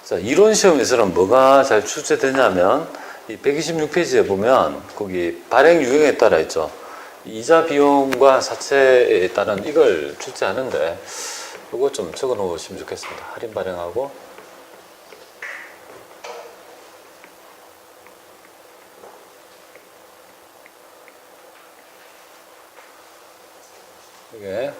자, 이론 시험에서는 뭐가 잘 출제되냐면 이 126페이지에 보면 거기 발행 유형에 따라 있죠. 이자 비용과 사채에 따른 이걸 출제하는데 이거 좀 적어 놓으시면 좋겠습니다. 할인 발행하고 이게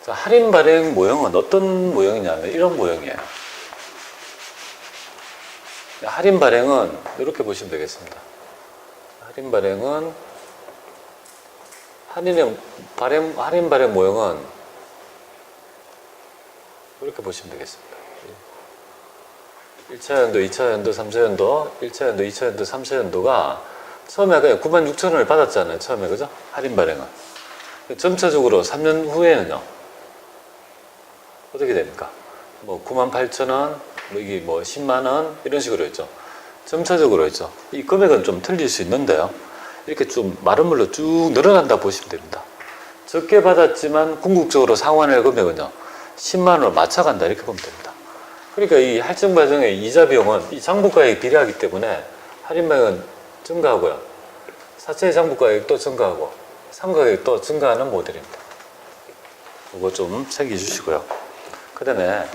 자, 할인 발행 모형은 어떤 모형이냐면 이런 모형이에요. 할인 발행은 이렇게 보시면 되겠습니다. 할인 발행은 할인 발행 모형은 이렇게 보시면 되겠습니다. 1차 연도, 2차 연도, 3차 연도, 1차 연도, 2차 연도, 3차 연도가 처음에 그냥 96,000원을 받았잖아요. 처음에, 그죠? 할인 발행은. 점차적으로 3년 후에는요. 어떻게 됩니까? 뭐 98,000원, 뭐 이게 뭐 10만원 이런 식으로 했죠. 점차적으로 했죠. 이 금액은 좀 틀릴 수 있는데요. 이렇게 좀 마른 물로 쭉 늘어난다 보시면 됩니다. 적게 받았지만 궁극적으로 상환할 금액은요. 10만원으로 맞춰간다 이렇게 보면 됩니다. 그러니까 이 할증 과정의 이자 비용은 이 장부가액에 비례하기 때문에 할인액은 증가하고요. 사채 장부가액도 증가하고 상가액도 증가하는 모델입니다. 이거 좀 챙겨주시고요. 그 다음에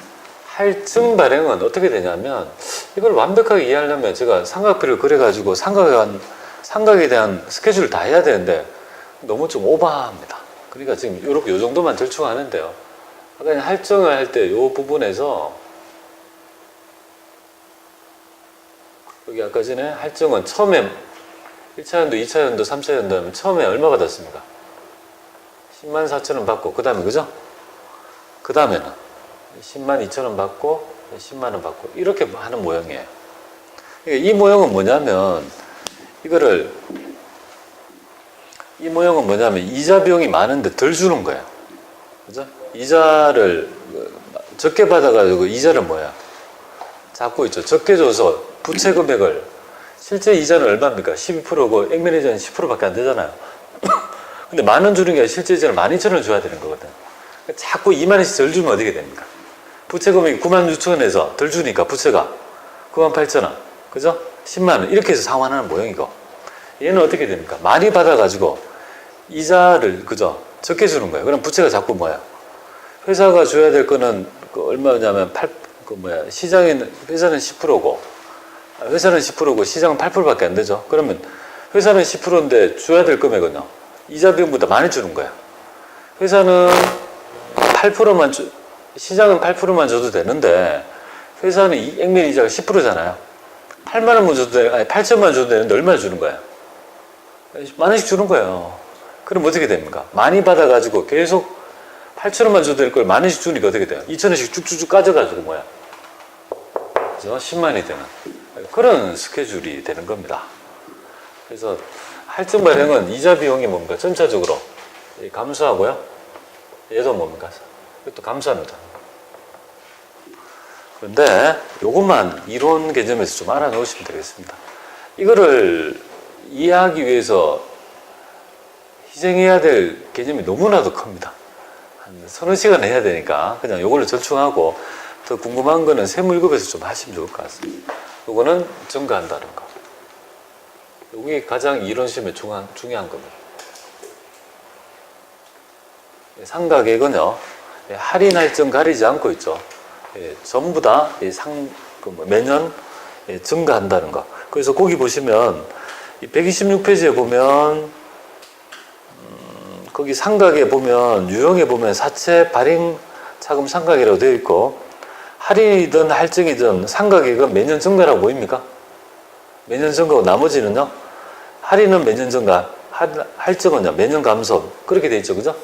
할증 발행은 어떻게 되냐면 이걸 완벽하게 이해하려면 제가 삼각표를 그려가지고 삼각에 대한 스케줄을 다 해야 되는데 너무 좀 오버합니다. 그러니까 지금 이렇게 요 정도만 대충 하는데요. 아까 할증을 할 때 이 부분에서 여기 아까 전에 할증은 처음에 1차 연도, 2차 연도, 3차 연도 하면 처음에 얼마 받았습니까? 104,000원 받고 그 다음에 그죠? 그 다음에는 102,000원 받고 10만원 받고 이렇게 하는 모형이에요. 그러니까 이 모형은 뭐냐면 이자 비용이 많은데 덜 주는 거예요. 그죠? 이자를 적게 받아가지고 이자를 뭐야? 잡고 있죠. 적게 줘서 부채 금액을 실제 이자는 얼마입니까? 12%고 액면 이자는 10%밖에 안 되잖아요. 근데 만원 주는 게 실제 이자는 12,000원을 줘야 되는 거거든. 자꾸 2만원씩 덜 주면 어떻게 됩니까? 부채 금액이 96,000원에서 덜 주니까 부채가 98,000원. 그죠? 10만원. 이렇게 해서 상환하는 모형이고. 얘는 어떻게 됩니까? 많이 받아가지고 이자를, 그죠? 적게 주는 거예요. 그럼 부채가 자꾸 뭐야? 회사가 줘야 될 거는 얼마냐면 회사는 10%고, 회사는 10%고 시장은 8%밖에 안 되죠. 그러면 회사는 10%인데 줘야 될 금액은요. 이자 비용보다 많이 주는 거야. 회사는 8%만 시장은 8%만 줘도 되는데 회사는 액면 이자가 10%잖아요. 8만원만 줘도 돼, 아니 8천만 줘도 되는데 얼마나 주는 거야? 만원씩 주는 거예요. 그럼 어떻게 됩니까? 많이 받아가지고 계속 8천원만 줘도 될 걸 만원씩 주니까 어떻게 돼요? 2천원씩 쭉쭉쭉 까져가지고 뭐야? 그죠? 10만이 되는 그런 스케줄이 되는 겁니다. 그래서 할증 발행은 이자 비용이 뭡니까? 전체적으로 감소하고요. 얘도 뭡니까? 이것도 감소합니다. 그런데 이것만 이론 개념에서 좀 알아놓으시면 되겠습니다. 이거를 이해하기 위해서 희생해야 될 개념이 너무나도 큽니다. 한 서너 시간 해야 되니까 그냥 이걸로 절충하고 더 궁금한 거는 세무일급에서 좀 하시면 좋을 것 같습니다. 이거는 증가한다는 거. 이게 가장 이론 시험에 중요한 겁니다. 상가액은요, 할인 할증 가리지 않고 있죠. 전부 다 매년 증가한다는 거. 그래서 거기 보시면 126페이지에 보면 거기 상각에 보면 유형에 보면 사채 발행 차금 상각이라고 되어 있고 할인이든 할증이든 상각액은 매년 증가라고 보입니까? 매년 증가고 나머지는요. 할인은 매년 증가, 할증은요 매년 감소 그렇게 되어 있죠, 그죠?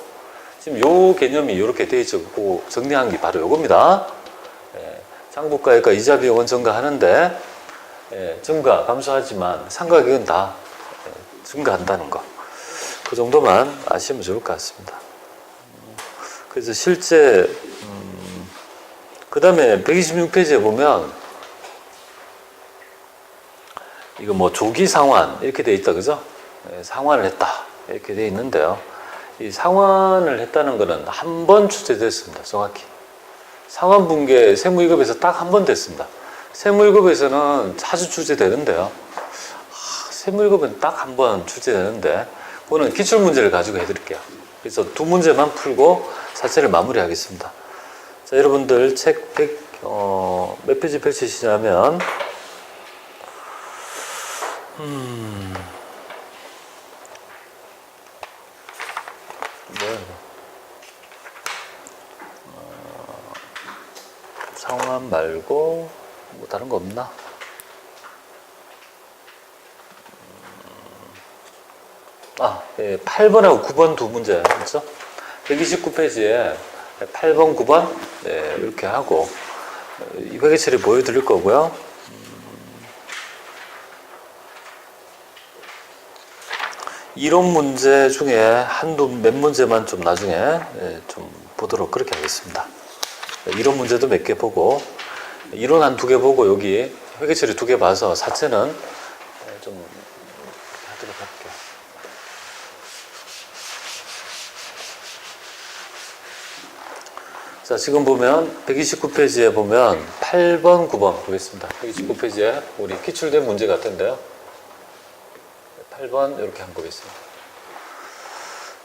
지금 요 개념이 이렇게 되어 있죠. 그 정리한 게 바로 요겁니다. 장부가액과 이자 비용은 증가하는데 증가, 감소하지만 상각액은 다 증가한다는 거. 그 정도만 아시면 좋을 것 같습니다. 그래서 실제 그 다음에 126페이지에 보면 이거 뭐 조기 상환 이렇게 돼 있다, 그죠? 상환을 했다 이렇게 돼 있는데요. 이 상환을 했다는 거는 한 번 출제됐습니다. 정확히 상환분계 세무이급에서 딱 한 번 됐습니다. 세무이급에서는 자주 출제되는데요. 세무이급은 딱 한 번 출제되는데 그거는 기출문제를 가지고 해드릴게요. 그래서 두 문제만 풀고 사체를 마무리하겠습니다. 자, 여러분들 책 몇 페이지 펼치시냐면 뭐야 이거? 상환 말고 뭐 다른 거 없나? 예, 8번하고 9번 두 문제 그렇죠? 129페이지에 8번, 9번 네, 이렇게 하고 이 회계처리 보여드릴 거고요. 이론 문제 중에 몇 문제만 좀 나중에 좀 보도록 그렇게 하겠습니다. 이론 문제도 몇 개 보고 이론 한 2개 보고 여기 회계처리 2개 봐서 사체는 좀 하도록 할게요. 자, 지금 보면 129페이지에 보면 8번, 9번 보겠습니다. 129페이지에 우리 기출된 문제 같은데요. 8번 이렇게 한번 보겠습니다.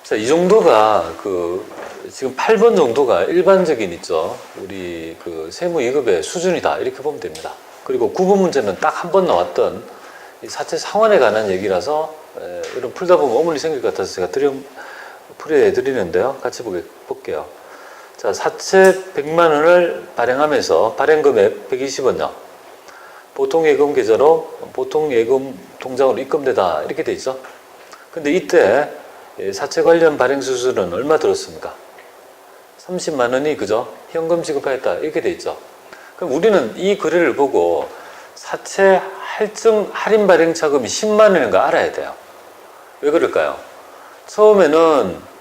자, 이 정도가 지금 8번 정도가 일반적인 있죠. 우리 세무 2급의 수준이다 이렇게 보면 됩니다. 그리고 9번 문제는 딱 한 번 나왔던 이 사체 상환에 관한 얘기라서 이런 풀다 보면 어물리 생길 것 같아서 제가 풀어드리는데요. 같이 볼게요. 자, 사채 100만 원을 발행하면서 발행금액 120원요. 보통예금 계좌로 보통예금 통장으로 입금되다 이렇게 돼 있죠. 근데 이때 사채 관련 발행 수수료는 얼마 들었습니까? 30만 원이 그죠? 현금 지급하였다 이렇게 돼 있죠. 그럼 우리는 이 거래를 보고 사채 할인 발행 차금이 10만 원인 거 알아야 돼요. 왜 그럴까요? 처음에는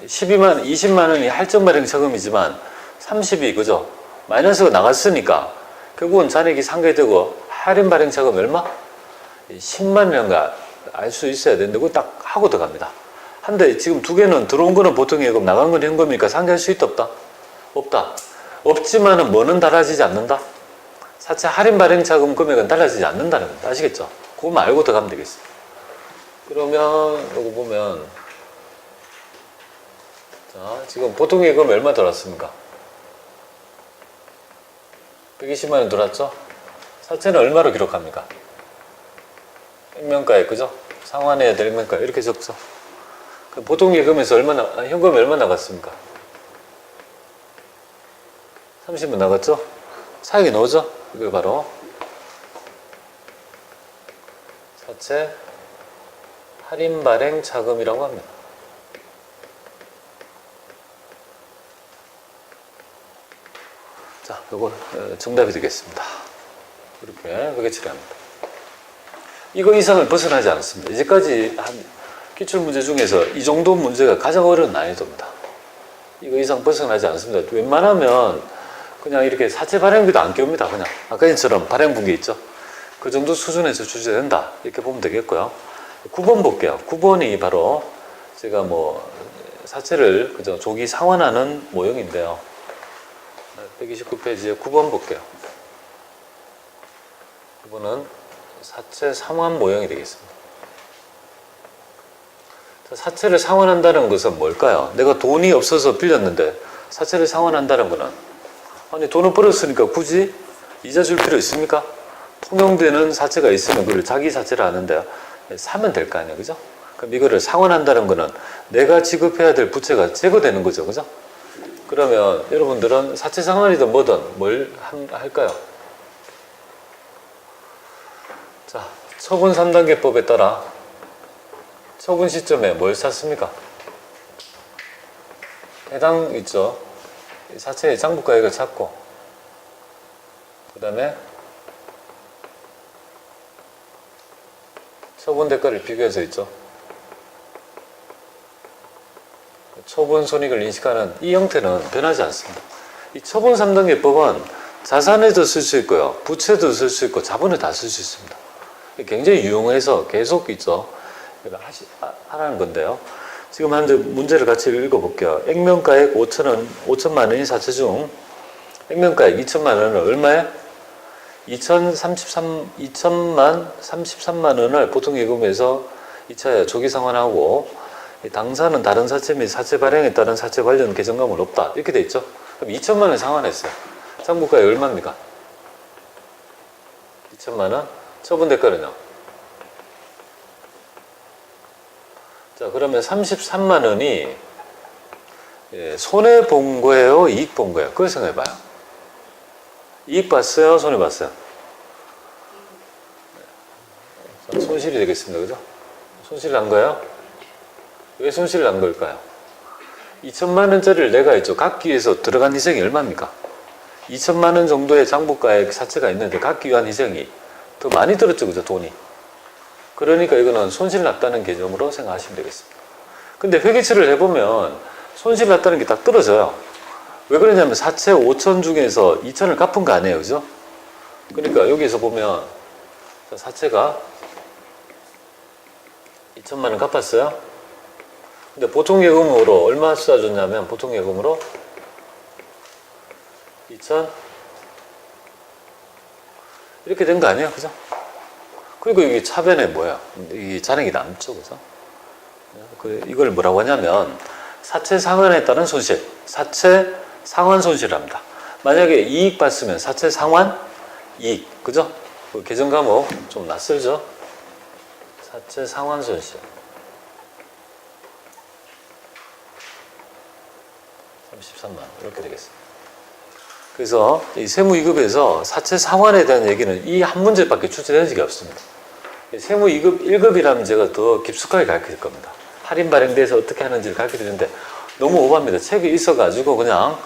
20만 원이 할증 발행 차금이지만 30이 그죠? 마이너스가 나갔으니까 결국은 잔액이 상쇄되고 할인 발행 차금 얼마? 10만 원인가 알 수 있어야 되는데 그거 딱 하고 들어갑니다. 한데 지금 두 개는 들어온 거는 보통 예금, 나간 건 현금이니까 상쇄할 수 있다 없다? 없다. 없지만은 뭐는 달라지지 않는다? 사채 할인 발행 차금 금액은 달라지지 않는다는 겁니다. 아시겠죠? 그거만 알고 들어가면 되겠어요. 그러면 이거 보면 자, 지금 보통 예금 얼마 들어왔습니까? 120만 원 들어왔죠? 사채는 얼마로 기록합니까? 액면가에 그죠? 상환해야 될 액면가 이렇게 적죠. 보통 예금에서 현금 얼마 나갔습니까? 30만 나갔죠? 사액이 나오죠? 이거 바로 사채 할인 발행 차금이라고 합니다. 자, 요거 정답이 되겠습니다. 이렇게 회계처리합니다. 이거 이상을 벗어나지 않습니다. 이제까지 한 기출문제 중에서 이 정도 문제가 가장 어려운 난이도입니다. 이거 이상 벗어나지 않습니다. 웬만하면 그냥 이렇게 사채 발행비도 안 끼웁니다. 그냥 아까 전처럼 발행분기 있죠. 그 정도 수준에서 출제된다 이렇게 보면 되겠고요. 9번 볼게요. 9번이 바로 제가 뭐 사채를 그저 조기 상환하는 모형인데요. 129페이지에 9번 볼게요. 9번은 사채 상환 모형이 되겠습니다. 사채를 상환한다는 것은 뭘까요? 내가 돈이 없어서 빌렸는데 사채를 상환한다는 것은 아니 돈을 벌었으니까 굳이 이자 줄 필요 있습니까? 통용되는 사채가 있으면 그걸 자기 사채를 하는데 사면 될 거 아니에요, 그죠? 그럼 이거를 상환한다는 것은 내가 지급해야 될 부채가 제거되는 거죠, 그죠? 그러면 여러분들은 사채 상환이든 뭐든 뭘 할까요? 자, 처분 3단계법에 따라 처분 시점에 뭘 샀습니까? 해당 있죠. 사채의 장부가액을 찾고 그 다음에 처분 대가를 비교해서 있죠. 처분 손익을 인식하는 이 형태는 변하지 않습니다. 이 처분 3단계법은 자산에도 쓸 수 있고요. 부채도 쓸 수 있고 자본에 다 쓸 수 있습니다. 굉장히 유용해서 계속 있죠. 하라는 건데요. 지금 현재 문제를 같이 읽어볼게요. 액면가액 5천만 원인 사채 중 액면가액 2천만 원은 얼마에? 2천만 원을 보통예금에서 2차에 조기 상환하고 당사는 다른 사채 및 사채 발행에 따른 사채 관련 개정감은 없다. 이렇게 돼 있죠. 그럼 2천만 원 상환했어요. 장부가액 얼마입니까? 2천만 원. 처분 대가는요? 자, 그러면 33만 원이 손해 본 거예요? 이익 본 거예요? 그걸 생각해 봐요. 이익 봤어요? 손해 봤어요? 손실이 되겠습니다. 그죠? 손실 난 거예요? 왜 손실 난 걸까요? 2천만 원짜리를 내가 있죠. 갚기 위해서 들어간 희생이 얼마입니까? 2천만 원 정도의 장부가액 사채가 있는데 갚기 위한 희생이 더 많이 들었죠. 그죠? 돈이. 그러니까 이거는 손실 났다는 개념으로 생각하시면 되겠습니다. 근데 회계처리를 해보면 손실 났다는 게 딱 떨어져요. 왜 그러냐면 사채 5천 중에서 2천을 갚은 거 아니에요. 그죠? 그러니까 여기서 보면 사채가 2천만 원 갚았어요. 근데 보통예금으로 얼마 쏴줬냐면 보통예금으로 2천 이렇게 된 거 아니에요. 그죠? 그리고 이게 차변에 뭐야? 이 잔액이 남죠. 그죠? 이걸 뭐라고 하냐면 사채 상환에 따른 손실, 사채 상환 손실합니다. 만약에 이익 봤으면 사채 상환 이익, 그죠? 그 개정 과목 좀 낯설죠? 사채 상환 손실 33만 이렇게 되겠습니다. 그래서 이 세무2급에서 사채 상환에 대한 얘기는 이 한 문제밖에 출제된 적이 없습니다. 세무2급 1급이라면 제가 더 깊숙하게 가르칠 겁니다. 할인 발행돼서 어떻게 하는지를 가르쳐 드리는데 너무 오버합니다. 책이 있어가지고 그냥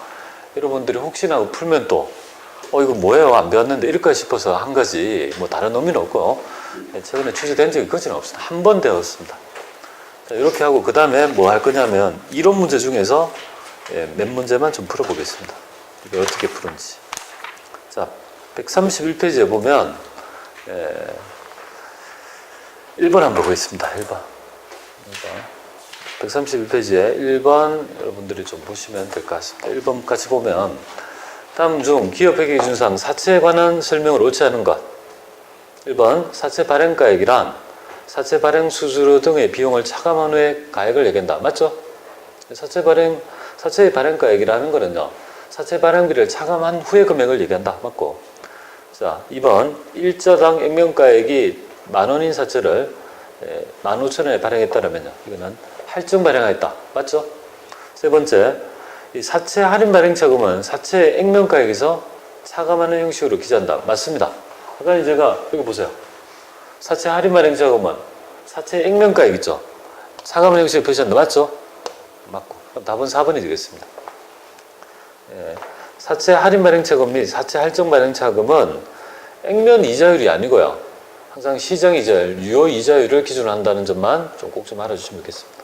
여러분들이 혹시나 풀면 또 이거 뭐예요? 안 배웠는데 이럴까 싶어서 한 거지 뭐 다른 의미는 없고 최근에 출제된 적이 거진 없습니다. 한 번 배웠습니다. 자, 이렇게 하고 그 다음에 뭐 할 거냐면 이론 문제 중에서 몇 문제만 좀 풀어보겠습니다. 이게 어떻게 푸는지. 자, 131페이지에 보면 1번 한번 보겠습니다. 1번. 131페이지에 1번 여러분들이 좀 보시면 될 것 같습니다. 1번 같이 보면 다음 중 기업회계기준상 사채에 관한 설명을 옳지 않은 것. 1번 사채 발행가액이란 사채 발행 수수료 등의 비용을 차감한 후에 가액을 얘기한다. 맞죠? 사채의 발행가액이라는 거는요. 사채 발행비를 차감한 후에 금액을 얘기한다. 맞고. 자, 2번 일자당 액면가액이 10,000원인 사채를 15,000원에 발행했다면요. 이거는 할증 발행하였다. 맞죠? 세 번째, 이 사채 할인 발행 차금은 사채 액면가액에서 차감하는 형식으로 기재한다. 맞습니다. 아까 제가 여기 보세요. 사채 할인 발행 차금은 사채 액면가액 있죠? 차감하는 형식으로 표시한다. 맞죠? 맞고. 그럼 답은 4번이 되겠습니다. 사채 할인 발행 차금 및 사채 할증 발행 차금은 액면 이자율이 아니고요. 항상 시장 이자율, 유효 이자율을 기준으로 한다는 점만 좀 꼭 좀 알아주시면 좋겠습니다.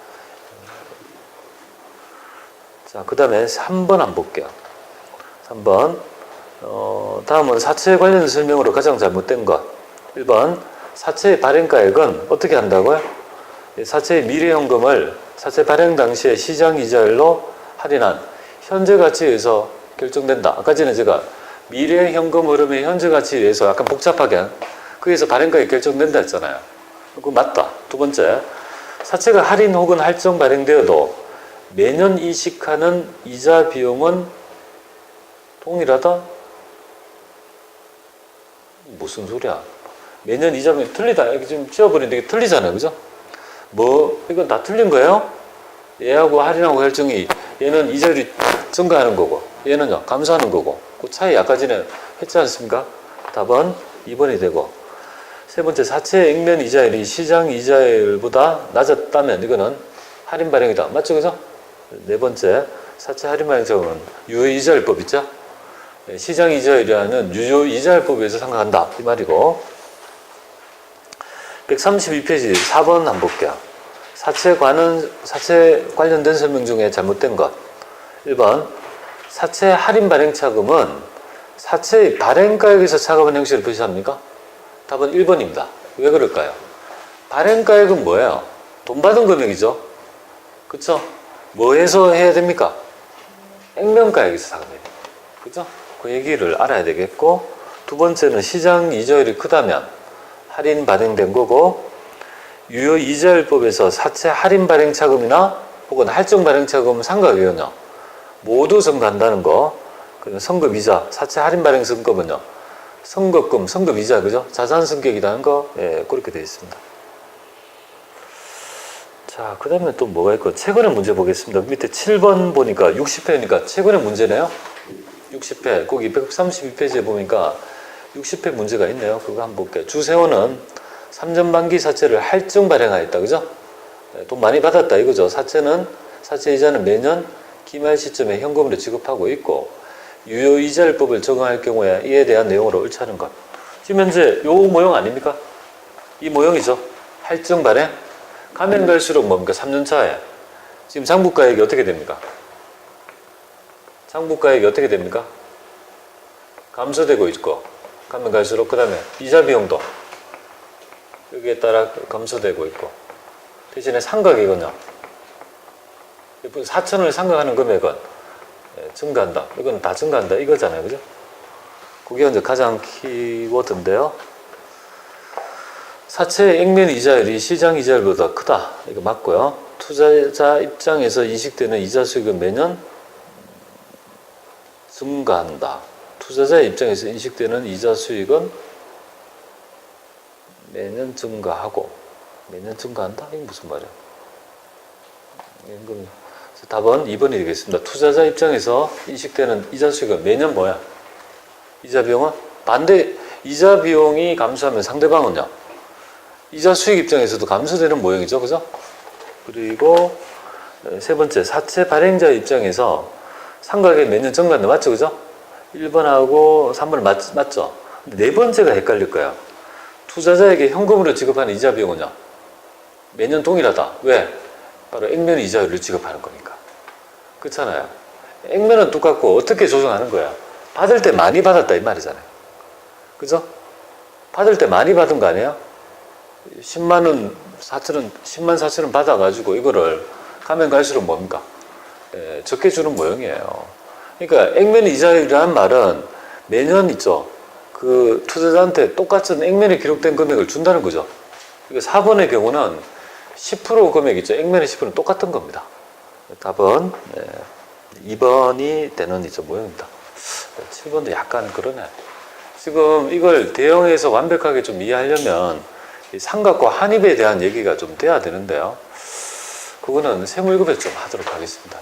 자, 그 다음에 3번 한번 볼게요. 3번. 다음은 사채에 관련 설명으로 가장 잘못된 것. 1번. 사채의 발행가액은 어떻게 한다고요? 사채의 미래현금을 사채 발행 당시에 시장 이자율로 할인한 현재 가치에 의해서 결정된다. 아까 전에 제가 미래현금 흐름의 현재 가치에 의해서 약간 복잡하게 그래서 발행가액이 결정된다 했잖아요. 그거 맞다. 두 번째, 사채가 할인 혹은 할증 발행되어도 매년 이식하는 이자 비용은 동일하다? 무슨 소리야? 매년 이자 비용 틀리다. 이렇게 좀 지워버리는데 이게 틀리잖아요. 그죠? 이건 다 틀린 거예요? 얘하고 할인하고 할증이 얘는 이자율이 증가하는 거고 얘는요 감소하는 거고 그 차이 아까 전에 했지 않습니까? 답은 2번이 되고 세 번째 사채 액면 이자율이 시장 이자율보다 낮았다면 이거는 할인 발행이다. 맞죠? 그죠? 네 번째 사채 할인 발행 적용은 유효 이자율법 있죠? 시장 이자율이라는 유효 이자율법에서 생각한다. 이 말이고 132페이지 4번 한번 볼게요. 사채 관련된 설명 중에 잘못된 것 1번 사채 할인 발행 차금은 사채의 발행가액에서 차감한 형식을 표시합니까? 답은 1번입니다. 왜 그럴까요? 발행가액은 뭐예요? 돈 받은 금액이죠. 그쵸? 뭐에서 해야 됩니까? 액면가액에서 차감해야 돼요. 그죠? 그 얘기를 알아야 되겠고, 두 번째는 시장 이자율이 크다면 할인 발행된 거고, 유효 이자율법에서 사채 할인 발행 차금이나 혹은 할증 발행 차금 상각이거든요. 모두 증가한다는 거. 그리고 성급 이자, 사채 할인 발행 성급은요. 성급금, 성급 이자, 그죠? 자산 승격이라는 거, 예, 그렇게 되어 있습니다. 자, 그 다음에 또 뭐가 있고, 최근의 문제 보겠습니다. 밑에 7번 보니까 60회니까 최근의 문제네요. 60회, 꼭 232페이지에 보니까 60회 문제가 있네요. 그거 한번 볼게요. 주세호는 3년 만기 사채를 할증 발행하였다. 그죠? 돈 많이 받았다 이거죠. 사채 이자는 매년 기말 시점에 현금으로 지급하고 있고, 유효 이자율법을 적용할 경우에 이에 대한 내용으로 옳지 않은 것. 지금 현재 요 모형 아닙니까? 이 모형이죠. 할증 발행. 가면 갈수록 뭡니까? 3년 차에 지금 장부가액이 어떻게 됩니까? 장부가액이 어떻게 됩니까? 감소되고 있고, 가면 갈수록, 그 다음에 이자 비용도 여기에 따라 감소되고 있고, 대신에 상각이거든요. 4천을 상각하는 금액은 증가한다. 이건 다 증가한다 이거잖아요. 그죠? 그게 이제 가장 키워드인데요. 사채 액면 이자율이 시장 이자율보다 크다. 이거 맞고요. 투자자 입장에서 인식되는 이자 수익은 매년 증가한다. 투자자의 입장에서 인식되는 이자 수익은 매년 증가하고, 매년 증가한다? 이게 무슨 말이야? 답은 2번이 되겠습니다. 투자자 입장에서 인식되는 이자 수익은 매년 뭐야? 이자 비용은? 반대, 이자 비용이 감소하면 상대방은요? 이자 수익 입장에서도 감소되는 모형이죠. 그죠? 그리고 세 번째, 사채 발행자 입장에서 상각이 매년 증가한다. 맞죠? 그죠? 1번하고 3번은 맞죠? 근데 네 번째가 헷갈릴 거예요. 투자자에게 현금으로 지급하는 이자 비용은요? 매년 동일하다. 왜? 바로 액면 이자율을 지급하는 거니까. 그렇잖아요. 액면은 똑같고 어떻게 조정하는 거야? 받을 때 많이 받았다 이 말이잖아요. 그죠? 받을 때 많이 받은 거 아니에요? 10만 원, 10만 4천원 받아가지고 이거를 가면 갈수록 뭡니까? 적게 주는 모형이에요. 그러니까 액면 이자율이라는 말은 매년 있죠. 그 투자자한테 똑같은 액면에 기록된 금액을 준다는 거죠. 그러니까 4번의 경우는 10% 금액 있죠. 액면의 10%는 똑같은 겁니다. 답은 2번이 되는 이제 모형입니다. 7번도 약간 그러네. 지금 이걸 대형에서 완벽하게 좀 이해하려면 상각과 환입에 대한 얘기가 좀 돼야 되는데요. 그거는 세무일급에 좀 하도록 하겠습니다.